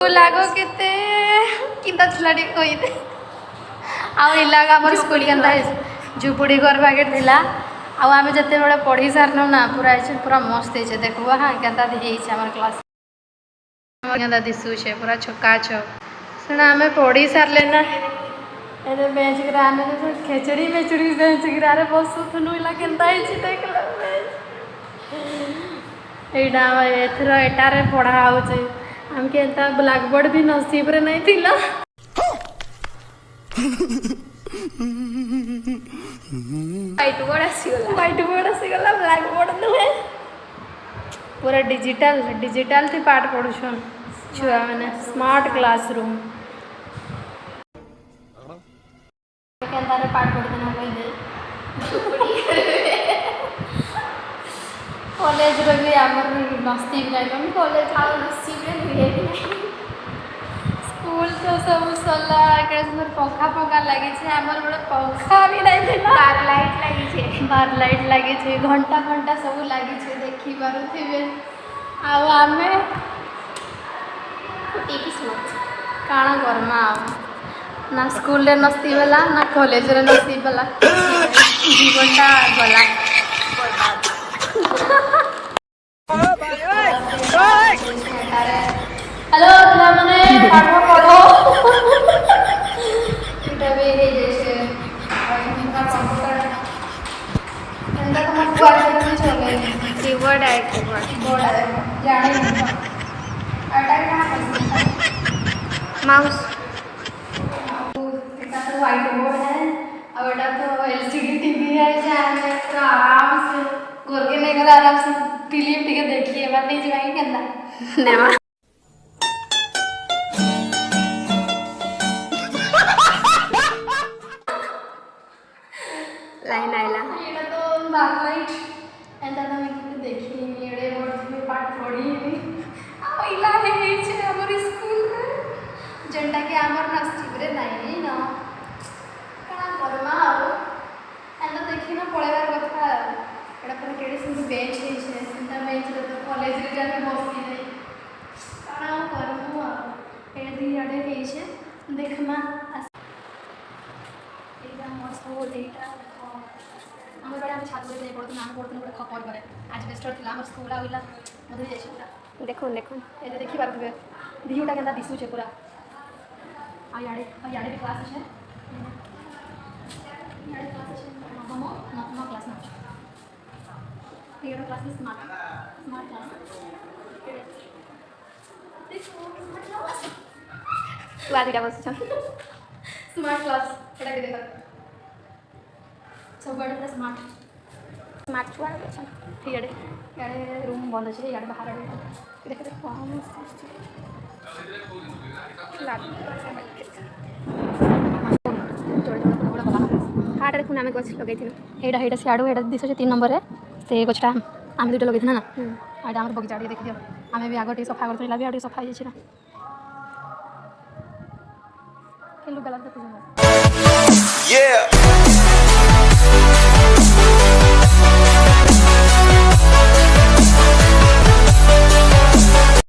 लागो केते किंता छलाडी कोइदे आ इलागा हमर स्कूल केंदा झुपड़ी घर बागे थिला आ आमे जते बडे पढी सारनो ना पूरा मस्त हे देखबो हां केंता हे हमर क्लास केंता दिसु छे पूरा छक्का छक सुना आमे पढी सारले ना एने बेंच गिरा आमे खेचड़ी मेचड़ी बेंच गिरा रे बसु थनु इला केंता हे देखला एडा एथरो एटारे पढ़ा होचे हमके एंता ब्लैक बोर्ड भी नसीब रे नहीं थिला व्हाइट बोर्ड आसीगला ब्लैक बोर्ड नुहे पूरा डिजिटल थी पाठ पढ़ुछन छुआ मैंने स्मार्ट क्लासरूम केंता रे पाठ पढ़ देना कहि दे कॉलेज रे भी हमर नसीब नहीं हम कॉलेज आ नसीब रे नहीं स्कूल तो सब सला के सुंदर पंखा लगे छे हमर बड़े पंखा भी नहीं देला बार लाइट लगे छे घंटा सब लगे छे देखि बारू थिबे आ आमे कुटी किस्मत काना करमा ना स्कूल रे नसीब होला ना कॉलेज रे नसीब होला जीवनटा गला हेलो तुला मने पाठ पढ़ो इटा बे हे जैसे इनका कंप्यूटर एंदा तो मत बात करनी चले कीबोर्ड है कीबोर्ड है जाने अटैक कहां माउस इटा तो व्हाइट बोर्ड है और एटा तो एलसीडी टीवी है जाने तो आराम से गोर के नहीं गला आराम से फिल्म टिके देखिए बात नहीं जीवाई केंदा नेवा लाइन आइला एटा तो बैकलाइट एंदा तो मैं देखी एडे बोर्ड में पाठ पढ़ी आ इला हे छे हमर स्कूल रे जेंटा के हमर नसीब रे नहीं ना काना करमा एंदा देखी ना पळेवार कथा एटा पर केडे सिंह बेंच हे छे सिंधा बेंच रे तो कॉलेज रे जाके बसती नहीं काना करमु एडे दी आडे हे छे देखमा एटा मस्त हो देटा हमर बड़ा हम छात्र रे पढ़त नाम पढ़त बड़ा खपर करे आज बेस्टर थिला हमर स्कूल आइला मधु जे छे देखो ए देखि बार भिउटा केंदा दिसु छे पूरा आ याडे भी क्लास छे याडे क्लास छे नवम क्लास ना क्लास स्मार्ट क्लास देखो वादिटा बस स्मार्ट क्लास एटा के देखा सब बड़े स्मार्ट छुआ अच्छा याडे रूम बंद छे याडे बाहर आडे देख हम हाट देखुन आम गछ लगे एटा सियाड़ू एटा दिशे 3 नंबर रे से गछटा आम दुटा लगे ना आटा आम बगीचा देख दियो आम भी आगे सफा करते भी आगे सफा हो जाए ना